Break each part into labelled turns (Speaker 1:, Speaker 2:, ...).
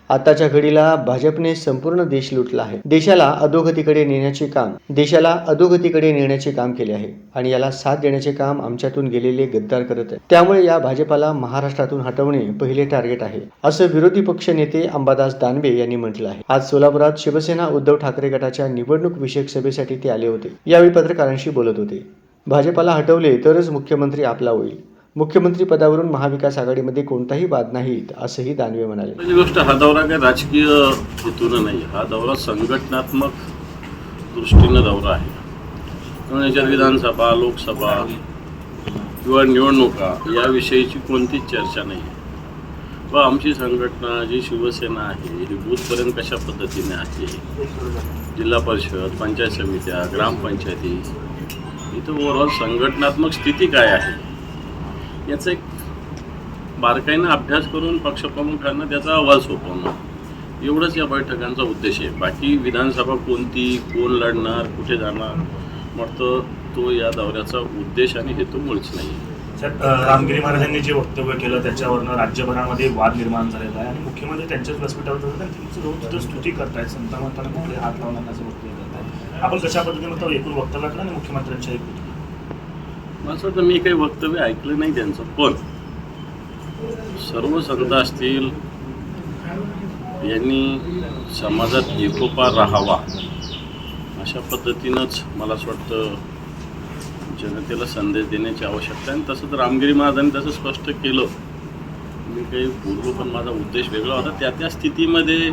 Speaker 1: आताच्या घडीला भाजपने संपूर्ण देश लुटला आहे. देशाला अधोगतीकडे नेण्याचे काम केले आहे आणि याला साथ देण्याचे काम आमच्यातून गेलेले गद्दार करत आहेत. त्यामुळे या भाजपाला महाराष्ट्रातून हटवणे पहिले टार्गेट आहे, असं विरोधी पक्ष नेते अंबादास दानवे यांनी म्हटलं आहे. आज सोलापुरात शिवसेना उद्धव ठाकरे गटाच्या निवडणूक विषयक सभेसाठी ते आले होते. यावेळी पत्रकारांशी बोलत होते. भाजपाला हटवले तरच मुख्यमंत्री आपला होईल. मुख्यमंत्री पदावरून महाविकास आघाडीमध्ये कोणताही वाद नाहीत, असंही दानवे म्हणाले.
Speaker 2: पहिली गोष्ट, हा दौरा काही राजकीय हेतून नाही, हा दौरा संघटनात्मक दृष्टीनं दौरा आहे. म्हणून याच्यात विधानसभा, लोकसभा किंवा निवडणुका याविषयीची कोणतीच चर्चा नाही आहे. व आमची संघटना जी शिवसेना आहे ही बूथपर्यंत कशा पद्धतीने आहे, जिल्हा परिषद, पंचायत समित्या, ग्रामपंचायती, इथं ओव्हरऑल संघटनात्मक स्थिती काय आहे याचा एक बारकाईनं अभ्यास करून पक्षप्रमुखांना त्याचा अहवाल सोपवणं एवढंच या बैठकांचा उद्देश आहे. बाकी विधानसभा कोणती, कोण लढणार, कुठे जाणार म्हटलं तो या दौऱ्याचा उद्देश आणि हेतू मुळीच नाही.
Speaker 3: रामगिरी महाराजांनी जे वक्तव्य केलं त्याच्यावरनं राज्यभरामध्ये वाद निर्माण झालेला आहे आणि मुख्यमंत्री त्यांच्याच व्यासपीठावर त्यांची रोज स्तुती करतायत, संत म्हणताना कुठले हात लावणार असं वक्तव्य करतायत. आपण कशा पद्धतीने एकूण वक्तव्याकडे आणि मुख्यमंत्र्यांच्या एकूण
Speaker 2: मला असं वाटतं, मी काही वक्तव्य ऐकलं नाही त्यांचं, पण सर्व संत असतील यांनी समाजात एकोपा राहावा अशा पद्धतीनंच मला असं वाटतं जनतेला संदेश देण्याची आवश्यकता आहे. आणि तसंच रामगिरी महाराजांनी तसं स्पष्ट केलं. मी काही बोललो पण माझा उद्देश वेगळा होता. त्या स्थितीमध्ये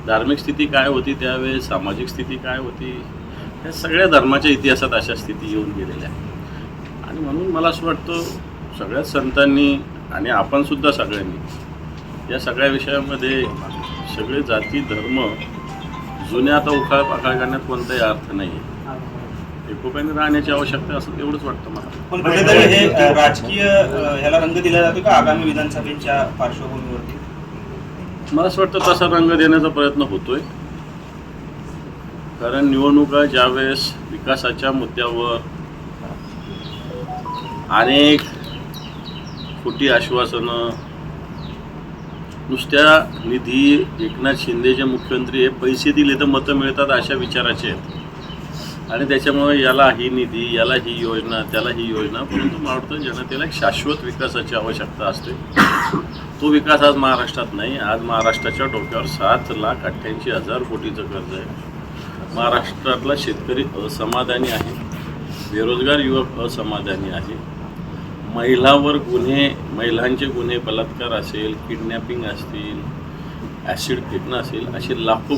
Speaker 2: धार्मिक स्थिती काय होती त्यावेळेस, सामाजिक स्थिती काय होती, या सगळ्या धर्माच्या इतिहासात अशा स्थिती येऊन गेलेल्या आहेत. आणि म्हणून मला असं वाटतं सगळ्याच संतांनी आणि आपणसुद्धा सगळ्यांनी या सगळ्या विषयामध्ये सगळे जाती धर्म जुन्या आता उखाळ पाखाळ करण्यात कोणताही अर्थ नाही आहे. एकोप्याने राहण्याची आवश्यकता असं एवढंच वाटतं मला.
Speaker 4: पण कुठेतरी हे राजकीय ह्याला रंग दिला जातो का आगामी विधानसभेच्या पार्श्वभूमीवरती?
Speaker 2: मला असं वाटतं तसा रंग देण्याचा प्रयत्न होतोय. कारण निवडणुका ज्यावेळेस विकासाच्या मुद्द्यावर अनेक खोटी आश्वासनं, नुसत्या निधी, एकनाथ शिंदे जे मुख्यमंत्री हे पैसे दिले तर मतं मिळतात अशा विचाराचे आहेत. आणि त्याच्यामुळे याला ही निधी, याला ही योजना, त्याला ही योजना, परंतु मला वाटतं जनतेला एक शाश्वत विकासाची आवश्यकता असते. तो विकास आज महाराष्ट्रात नाही. आज महाराष्ट्राच्या डोक्यावर 7,88,000 कोटीचं कर्ज आहे. महाराष्ट्रातला शेतकरी असमाधानी आहे, बेरोजगार युवक असमाधानी आहे, महिलांवर गुन्हे, महिलांचे गुन्हे, बलात्कार असेल, किडनॅपिंग असतील, ॲसिड फेकणं असेल, असे लाखो